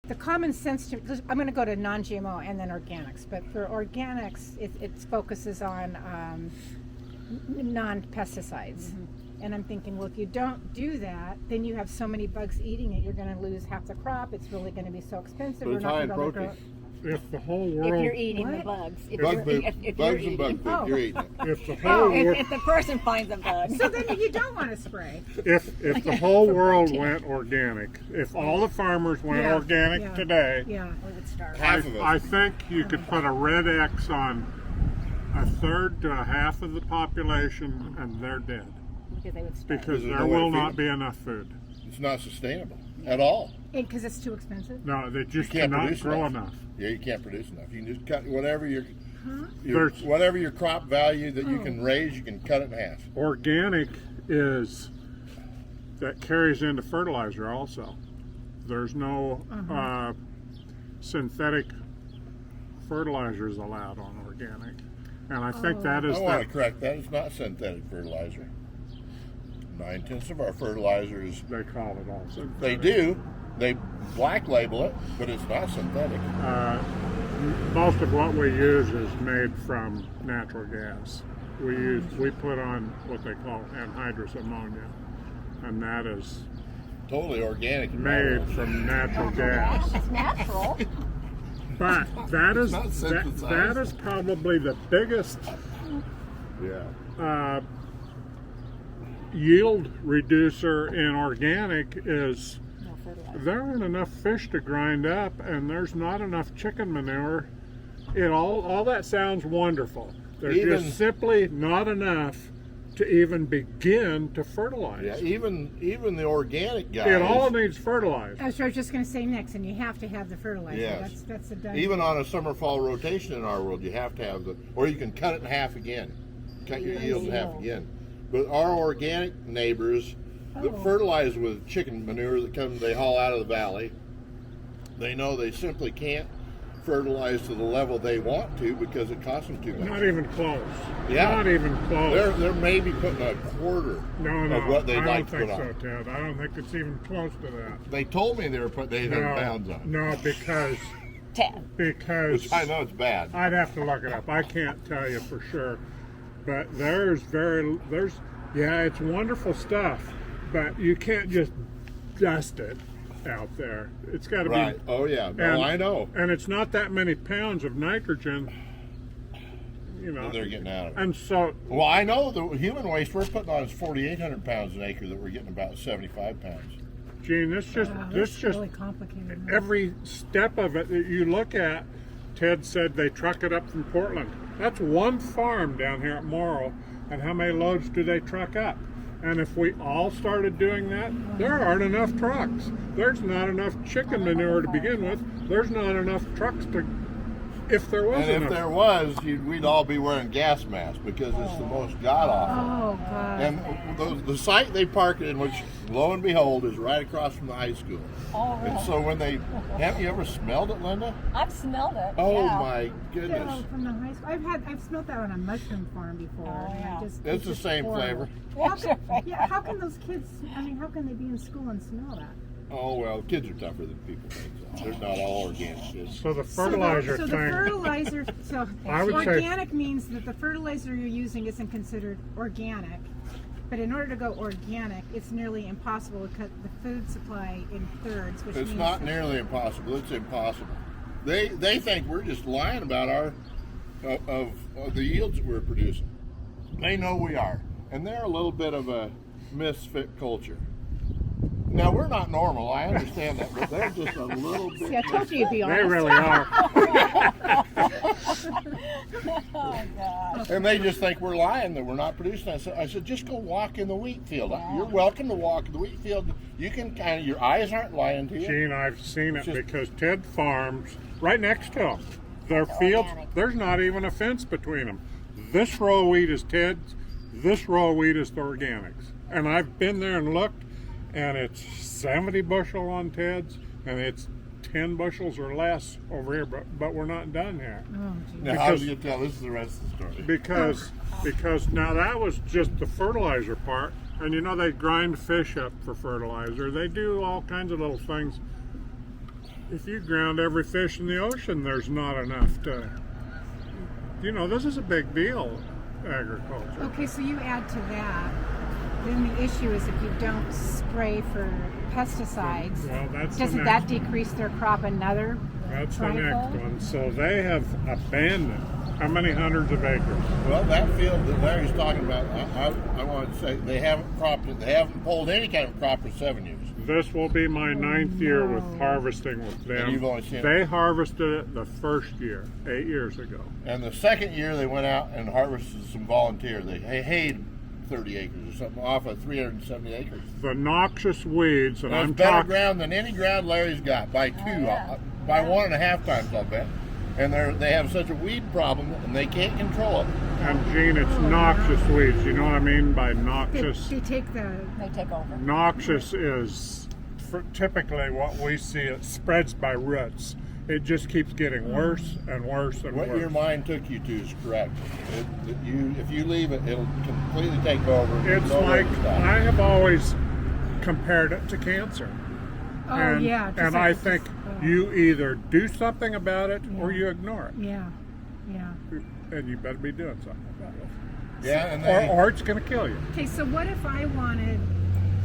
The common sense I'm going to go to non-GMO and then organics, but for organics, it focuses on non-pesticides. And I'm thinking, well, if you don't do that, then you have so many bugs eating it, you're going to lose half the crop. It's really going to be so expensive. But it's high in protein. If the whole world, If you're eating the What? bugs. If Bug you're, food. if Bugs you're and bug eating, food. You're eating it. if the whole world, if the person finds a bug. So then you don't want to spray. if the whole world went organic, if all the farmers went Yeah, organic yeah. today, Yeah. We would starve. Half of us. I think you could put a red X on a third to a half of the population, and they're dead Because they would starve. because there's there no way to will feed not them. be enough food. It's not sustainable at all. Because it's too expensive. No, they just You can't cannot produce grow enough. enough. Yeah, you can't produce enough. You can just cut whatever your There's- whatever your crop value that you can raise, you can cut it in half. Organic is that carries into fertilizer also. There's no synthetic fertilizers allowed on organic, and I think that is I want that to correct that. It's not synthetic fertilizer. 9/10 of our fertilizers, they call it all synthetic. they do. They black label it, but it's not synthetic. Most of what we use is made from natural gas. We put on what they call anhydrous ammonia, and that is Totally organic. in my made world. from natural gas. It's natural. But that is not that synthesized. is probably the biggest Yeah. yield reducer in organic is No fertilizer. there aren't enough fish to grind up, and there's not enough chicken manure. All that sounds wonderful. There's Even- just simply not enough to even begin to fertilize. Yeah. Even the organic guys. It all needs fertilizer. I was just going to say next, and you have to have the fertilizer. Yes. That's a done. Even on a summer-fall rotation in our world, you have to have or you can cut it in half again. Cut your yield in half again. But our organic neighbors that fertilize with chicken manure they haul out of the valley, they know they simply can't fertilize to the level they want to because it costs them too much. Not even close. Yeah. Not even close. They're maybe putting a quarter No, of what they'd I like to don't put think on. so, Ted. I don't think it's even close to that. They told me they were putting 800 pounds on. No, because Ted. Which I know it's bad. I'd have to look it up. I can't tell you for sure. But it's wonderful stuff, but you can't just dust it out there. It's got to Right. be. Oh yeah. No, I know. And it's not that many pounds of nitrogen, That they're getting out of it. And so, Well, I know the human waste we're putting on is 4,800 pounds an acre that we're getting about 75 pounds. Gene, this just really complicated. every step of it that you look at. Ted said they truck it up from Portland. That's one farm down here at Morrill, and how many loads do they truck up? And if we all started doing that, there aren't enough trucks. There's not enough chicken manure to begin with. There's not enough trucks to, if there was And if enough. there was, we'd all be wearing gas masks because it's the most god awful. Oh God. And the site they park it in, which lo and behold is right across from the high school. Oh, And so when have you ever smelled it, Linda? I've smelled it. Oh yeah. my goodness. Yeah, from the high school. I've smelled that on a mushroom farm before. Oh, and yeah. It's the just same horrible. flavor. How can those kids? I mean, how can they be in school and smell that? Oh well, kids are tougher than people think. So they're not all organic kids. So the fertilizer So the thing. fertilizer. So I would say- organic means that the fertilizer you're using isn't considered organic. But in order to go organic, it's nearly impossible to cut the food supply in thirds, which It's means not nearly impossible. It's impossible. They think we're just lying about our of the yields that we're producing. They know we are, and they're a little bit of a misfit culture. Now we're not normal. I understand that, but they're just a little bit. See, I told you you'd be They honest. really are. Oh, God. And they just think we're lying that we're not producing. I said, just go walk in the wheat field. Yeah. You're welcome to walk in the wheat field. You can your eyes aren't lying to you. Gene, I've seen it Just- because Ted farms right next to them. Their fields, organic. there's not even a fence between them. This row of wheat is Ted's, this row of wheat is the organics. And I've been there and looked, and it's 70 bushel on Ted's, and it's 10 bushels or less over here, but we're not done yet. Oh, geez. Now, how because- do you tell? This is the rest of the story. Because now that was just the fertilizer part, and they grind fish up for fertilizer. They do all kinds of little things. if you ground every fish in the ocean, there's not enough to. This is a big deal, agriculture. Okay, so you add to that, then the issue is if you don't spray for pesticides, Well, that's doesn't the that next, decrease their crop another? That's the trifle? next one. So they have abandoned how many hundreds of acres? Well, that field that Larry's talking about, I want to say they haven't cropped it. They haven't pulled any kind of crop for 7 years. This will be my ninth year with harvesting with them. And you've only seen They harvested it the first year, 8 years ago. And the second year they went out and harvested some volunteer. They hayed 30 acres or something off of 370 acres. The noxious weeds, and That's I'm better talking. ground than any ground Larry's got by two, yeah. by 1.5 times, I'll bet. And they have such a weed problem and they can't control it. And Gene, it's noxious weeds. You know what I mean by noxious? They take the, They take over. Noxious is typically what we see. It spreads by roots. It just keeps getting worse and worse and What worse. your mind took you to is correct. If you leave it, it'll completely take over. It's No way like to stop. I have always compared it to cancer. oh yeah. just And like I it's think just, you either do something about it or Yeah. you ignore it. Yeah, yeah. And you better be doing something about it. Yeah, and Or it's going to kill you. Okay, so what if I wanted,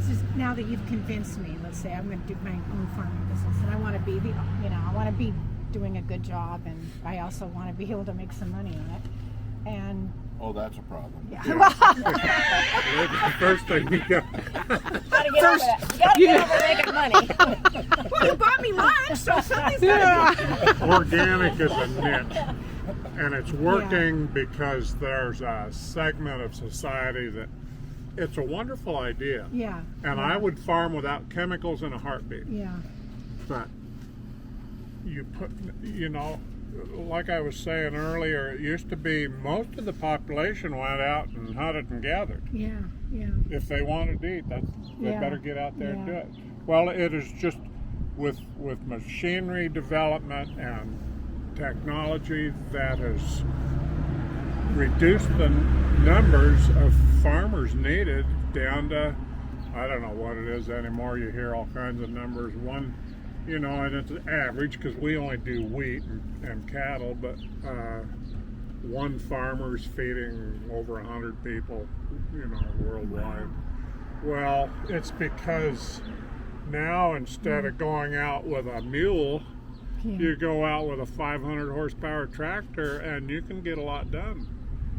just now that you've convinced me, let's say I'm going to do my own farming business and I want to be I want to be doing a good job and I also want to be able to make some money in it. And oh, that's a problem. The first thing you got. Gotta get over that. You gotta get over making money. well, you bought me lunch, so somebody's got to Organic is a niche. And it's working because there's a segment of society that it's a wonderful idea. Yeah. And yeah, I would farm without chemicals in a heartbeat. Yeah. But you put, like I was saying earlier, it used to be most of the population went out and hunted and gathered. Yeah. Yeah. If they wanted to eat, they Yeah. better get out there and do Yeah. it. Well, it is just with machinery development and technology that has reduced the numbers of farmers needed down to, I don't know what it is anymore. You hear all kinds of numbers. One, and it's an average because we only do wheat and cattle, but one farmer's feeding over 100 people, worldwide. Well, it's because now instead of going out with a mule, Yeah. you go out with a 500 horsepower tractor and you can get a lot done.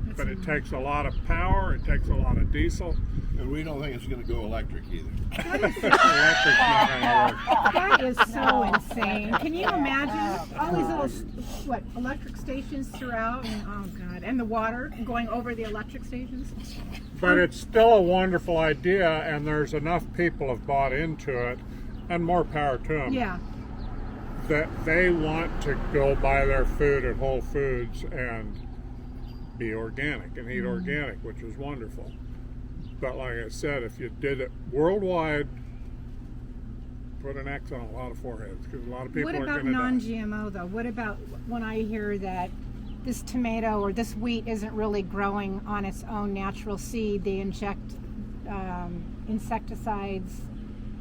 That's But it amazing. takes a lot of power, it takes a lot of diesel. And we don't think it's going to go electric either. Electric's not gonna work. That is so insane. Can you imagine all these little electric stations throughout, and oh god, and the water going over the electric stations? But it's still a wonderful idea, and there's enough people have bought into it, and more power to them, Yeah. that they want to go buy their food at Whole Foods and be organic and eat organic, which is wonderful. But like I said, if you did it worldwide, put an X on a lot of foreheads because a lot of people What are about going to die. non-GMO though? What about when I hear that this tomato or this wheat isn't really growing on its own natural seed? They inject insecticides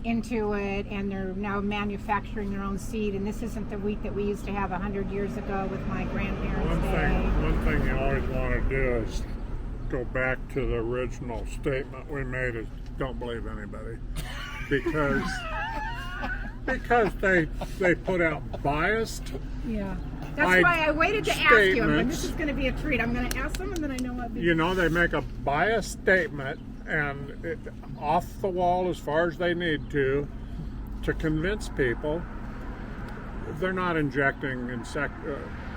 into it, and they're now manufacturing their own seed. And this isn't the wheat that we used to have 100 years ago with my grandparents' day. One thing you always want to do is go back to the original statement we made is don't believe anybody. Because they put out biased. Yeah. That's why I waited to ask you. And this statements. is going to be a treat. I'm going to ask them, and then I know what. They make a biased statement and off the wall as far as they need to convince people they're not injecting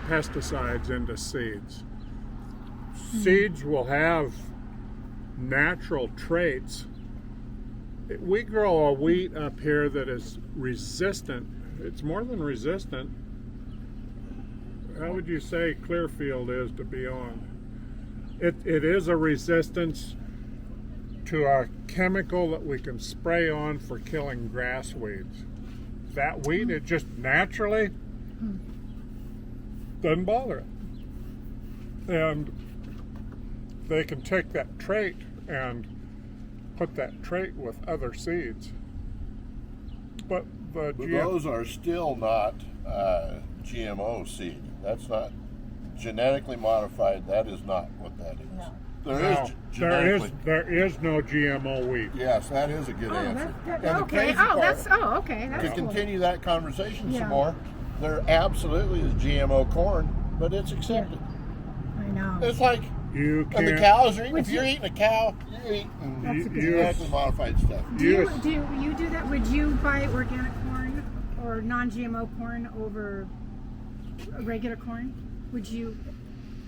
pesticides into seeds. Seeds will have natural traits. We grow a wheat up here that is resistant. It's more than resistant. How would you say Clearfield is to be on? It is a resistance to a chemical that we can spray on for killing grass weeds. That wheat, it just naturally doesn't bother it. And they can take that trait and put that trait with other seeds But But those are still not GMO seed. That's not genetically modified. That is not what that is. No. There is no GMO wheat. Yes, that is a good answer. And the Okay. crazy part, Okay. That's to cool. continue that conversation Yeah. some more, there absolutely is GMO corn, but it's accepted. I know. It's like, You and the can't. cows are eating. Would If you're you- eating a cow, you're eating That's a good genetically modified stuff. Do you Yes. do that? Would you buy organic corn or non-GMO corn over regular corn? Would you,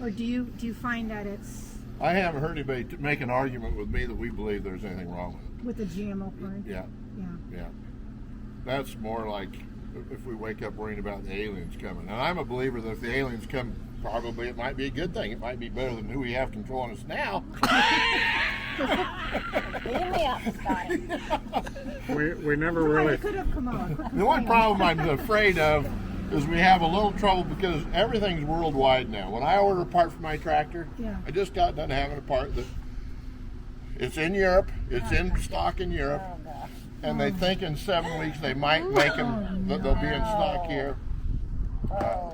or do you find that it's I haven't heard anybody make an argument with me that we believe there's anything wrong with with the GMO corn? it. Yeah. Yeah. That's more like if we wake up worrying about the aliens coming. And I'm a believer that if the aliens come, probably it might be a good thing. It might be better than who we have controlling us now. Beam me up, Scotty. We never Well, really. it could have come on. Quit The one complaining. problem I'm afraid of is we have a little trouble because everything's worldwide now. When I order a part for my tractor, Yeah. I just got done having a part that it's in Europe, it's in stock in Europe, Oh, gosh. and they think in 7 weeks they might make them, that they'll be in stock here.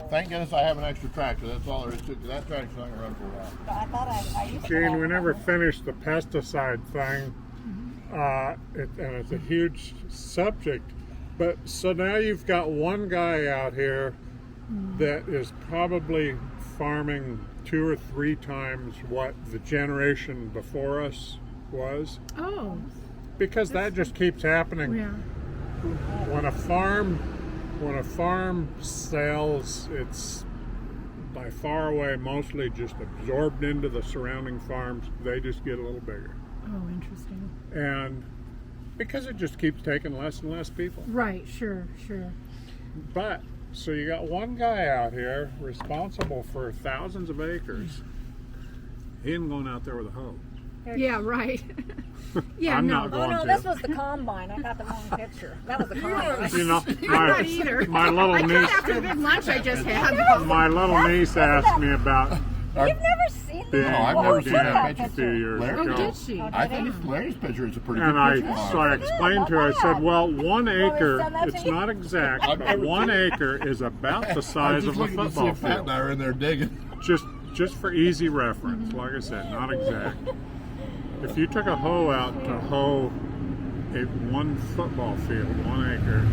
Thank goodness I have an extra tractor. That's all there is to it. That tractor's not going to run for a while. But I thought I used to Gene, have we one. never finished the pesticide thing, and it's a huge subject. But so now you've got one guy out here that is probably farming 2 or 3 times what the generation before us was, Oh, because that just keeps happening. yeah. When a farm sells, it's by far away mostly just absorbed into the surrounding farms. They just get a little bigger, Oh, interesting. and because it just keeps taking less and less people. Right. Sure. But so you got one guy out here responsible for thousands of acres. He ain't going out there with a hoe. Yeah. Right. Yeah. I'm no. not Oh going no, to. this was the combine. I got the wrong picture. That was the combine. You know, I'm not either. my little I can't niece, after the big lunch I just had. my little niece asked me about You've never seen being that? I've on never the seen that a picture. few years Larry? Oh, ago. did she? I think Larry's picture is a pretty And good picture. so I explained to her, I said, well, 1 acre, send that to it's you? not exact, I've but never 1 seen it. acre is about the I size was of just a looking to see football if Pat and field. I are in there digging. Just for easy reference, like I said, not exact. If you took a hoe out to hoe 1 football field, 1 acre,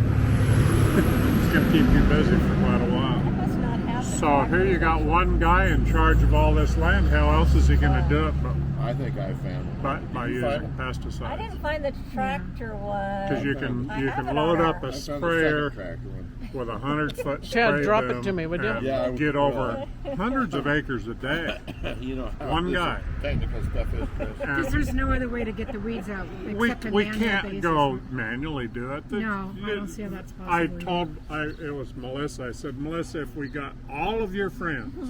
it's going to keep you busy for quite a while. Must not have the So here you got one guy in charge of all this land. How else is he going to do it I think I found it. by Did you find using it? I pesticides? didn't find the tractor was. Because you can I have it load on up our- a I found the sprayer second tractor one. with 100-foot Chad, spray drop it boom to me, would you? and Yeah, I would. get over hundreds of acres a day. You know how One this guy. technical stuff is, Chris. Because And there's no other way to get the weeds out we except a we manual can't basis. go manually do it. No, I don't see how that's I possible. it was Melissa. I said, Melissa, if we got all of your friends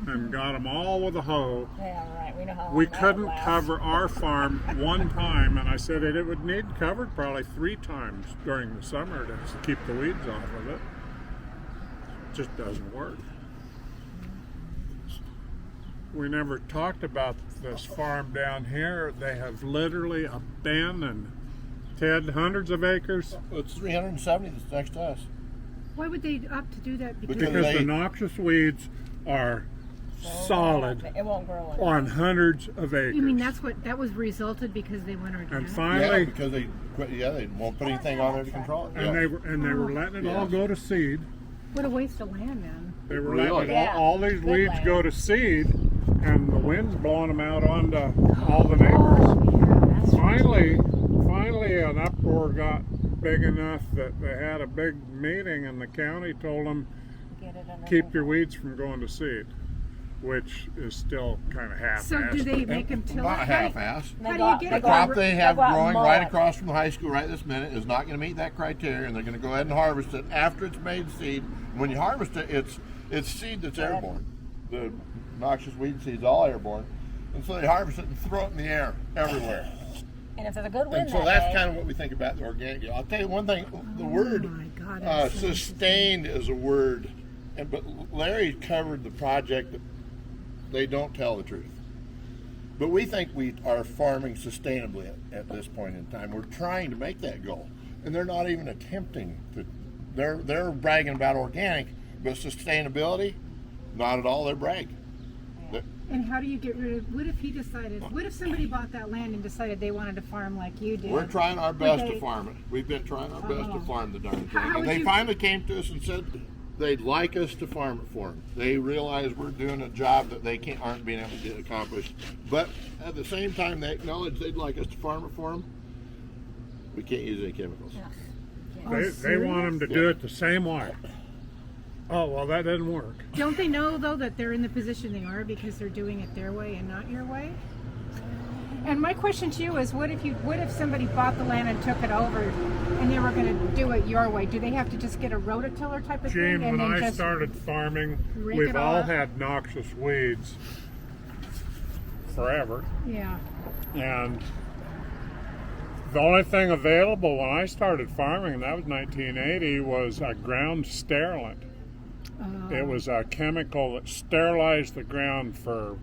and got them all with a hoe, Yeah, right. We know how long we that couldn't lasts. cover our farm 1 time, and I said it would need covered probably 3 times during the summer to keep the weeds off of it. Just doesn't work. We never talked about this farm down here. They have literally abandoned, Ted, hundreds of acres It's 370 that's next to us. Why would they opt to do that? Because because they- the noxious weeds are solid It won't grow in. on hundreds of acres. You mean that was resulted because they went organic? And Yeah, finally, because they quit. Yeah, they won't put anything on there to control it. and Yeah. they were letting it all go to seed. What a waste of land then. They were Really? letting Yeah. all these Good weeds land. go to seed, and the wind's blowing them out onto all the neighbors. Oh, yeah, that's Finally, an uproar got big enough that they had a big meeting, and the county told them, Get it under keep your control. weeds from going to seed, which is still kind of half-assed. So do they make them till Not it? half-ass. They How do go you out- get The it? go out- crop they have go out and growing mow right it. across from the high school right this minute is not going to meet that criteria, and they're going to go ahead and harvest it after it's made seed. When you harvest it, it's seed that's airborne. The noxious weed seed's all airborne, and so they harvest it and throw it in the air everywhere. And if there's a good wind And so that that's day, kind of what we think about the organic deal. I'll tell you one thing: the word my God, that's so sustained is a word, but Larry covered the project that they don't tell the truth. But we think we are farming sustainably at this point in time. We're trying to make that goal. and they're not even attempting to. They're bragging about organic, but sustainability, not at all. They're bragging. And how do you get rid of? What if he decided? What if somebody bought that land and decided they wanted to farm like you did? We're trying our best Would to they- farm it. We've been trying our best to farm the darn thing. How And would they you- finally came to us and said they'd like us to farm it for them. They realize we're doing a job that they aren't being able to get accomplished. But at the same time, they acknowledge they'd like us to farm it for them. We can't use any chemicals. They want them to do it the same way. Oh, well, that doesn't work. Don't they know though that they're in the position they are because they're doing it their way and not your way? And my question to you is, what if somebody bought the land and took it over, and they were going to do it your way? Do they have to just get a rototiller type of Gene, thing? when And then I just started farming, rake we've it all off? had noxious weeds forever. Yeah. And the only thing available when I started farming, and that was 1980, was a ground sterilant. It was a chemical that sterilized the ground for,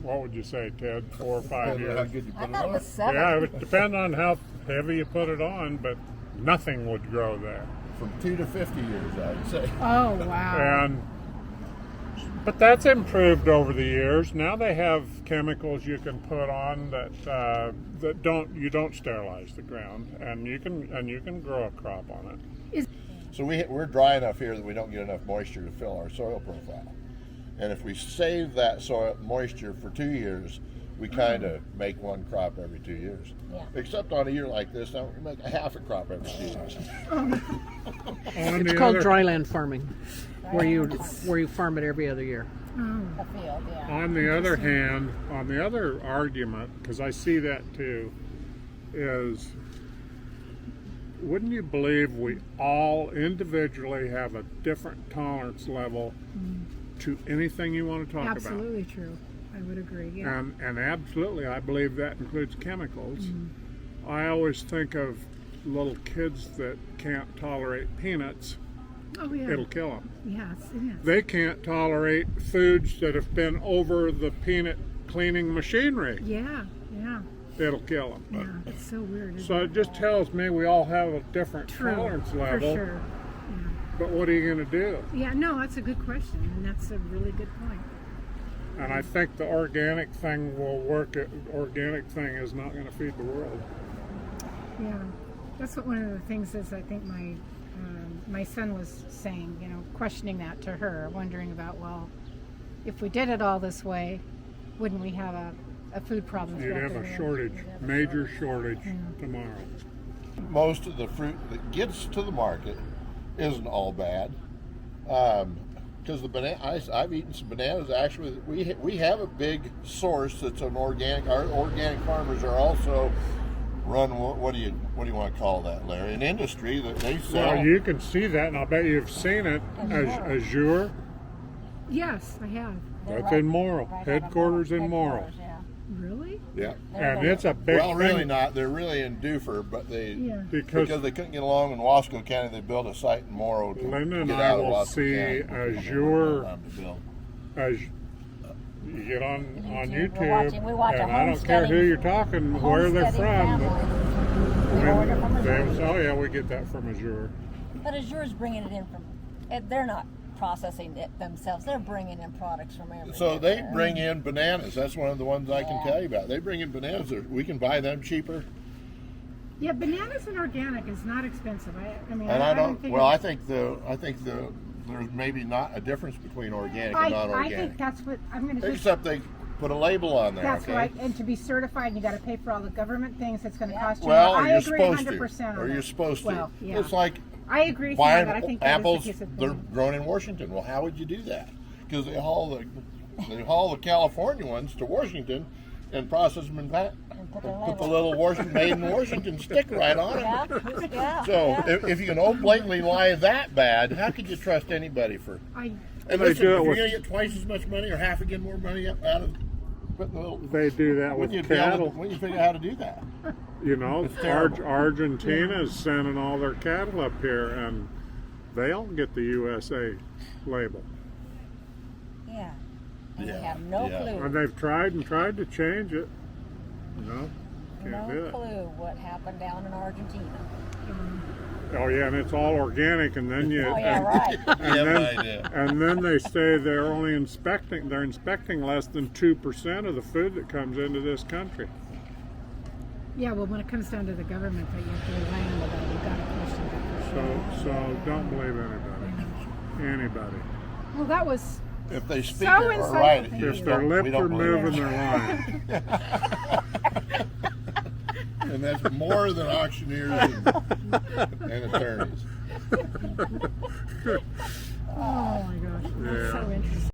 what would you say, Ted, 4 or 5 years? I thought it was 7. Yeah, it would depend on how heavy you put it on, but nothing would grow there. From 2 to 50 years, I would say. Oh wow. But that's improved over the years. Now they have chemicals you can put on that you don't sterilize the ground, and you can grow a crop on it. So we're dry enough here that we don't get enough moisture to fill our soil profile. And if we save that soil moisture for 2 years, we kind of make one crop every 2 years. Yeah. Except on a year like this, now we make a half a crop every 2 years. It's called dryland farming, where you farm it every other year. The field, yeah. On the other hand, on the other argument, because I see that too, is wouldn't you believe we all individually have a different tolerance level to anything you want to talk about? Absolutely true. I would agree. Yeah. And absolutely, I believe that includes chemicals. I always think of little kids that can't tolerate peanuts. Oh yeah. It'll kill them. Yes. Yes. They can't tolerate foods that have been over the peanut cleaning machinery. Yeah. Yeah. It'll kill them. Yeah. It's so weird. Isn't So it? it just tells me we all have a different True. tolerance For level. sure. But what are you going to do? Yeah. No, that's a good question, and that's a really good point. And I think the organic thing will work. Organic thing is not going to feed the world. Yeah, that's what one of the things is. I think my son was saying, questioning that to her, wondering about, well, if we did it all this way, wouldn't we have a food problem? You'd have a shortage, major shortage tomorrow. Most of the fruit that gets to the market isn't all bad. Because I've eaten some bananas. Actually, we have a big source that's an organic. Our organic farmers are also run. What do you want to call that, Larry? An industry that they sell. Well, you can see that, and I'll bet you've seen it. Azure, Yes, I have. that's in Morrill. Headquarters in Morrill. Yeah. Really? Yeah. And it's a big Well, really thing. not. They're really in Doofer, but they Yeah. Because they couldn't get along in Wasco County. They built a site in Morrow to Linda and get I out of will Wasco see County. Azure. Time to build. As you get on YouTube. YouTube, We watch a and I don't care who you're talking, where they're from. We order from Azure. Oh yeah, we get that from Azure. But Azure's bringing it in from, they're not processing it themselves. They're bringing in products from everywhere. So they bring in bananas. That's one of the ones I can tell you about. They bring in bananas. We can buy them cheaper. Yeah, bananas and organic is not expensive. I mean, And I haven't don't. figured- Well, I think there's maybe not a difference between organic and I non-organic. think that's what I'm going to do. Except they put a label on there. That's okay? right, and to be certified, you got to pay for all the government things. It's going to cost you. Well, I you're agree supposed 100% to, on or that. you're supposed to. Well, yeah. It's like I agree with you buying on that. I think apples. that is the case of They're thing. grown in Washington. Well, how would you do that? Because they haul the California ones to Washington and process them in that. put their Put the label. little made in Washington sticker right on it. Yeah, yeah. So yeah. if you can blatantly lie that bad, how could you trust anybody for? I And They listen, do it if you're with- going to get twice as much money or half again more money out of putting the little, They do that with wouldn't you be able to, cattle. wouldn't you figure out how to do that? You know, terrible. Argentina is sending all their cattle up here, and they don't get the USA label. Yeah. And Yeah, we have no yeah. And clue. they've tried to change it. You know, can't do No it. clue what happened down in Argentina. Oh yeah, and it's all organic, and then you Oh yeah, right. and then they say they're only inspecting less than 2% of the food that comes into this country. Yeah, well, when it comes down to the government that you have to rely on, that you've got to question that for sure. So don't believe anybody. Well, that was If they speak So it or insightful. write it, Thank you If you. their we lips don't are believe moving, it. they're lying. And that's more than auctioneers and attorneys. oh my gosh, that's so interesting.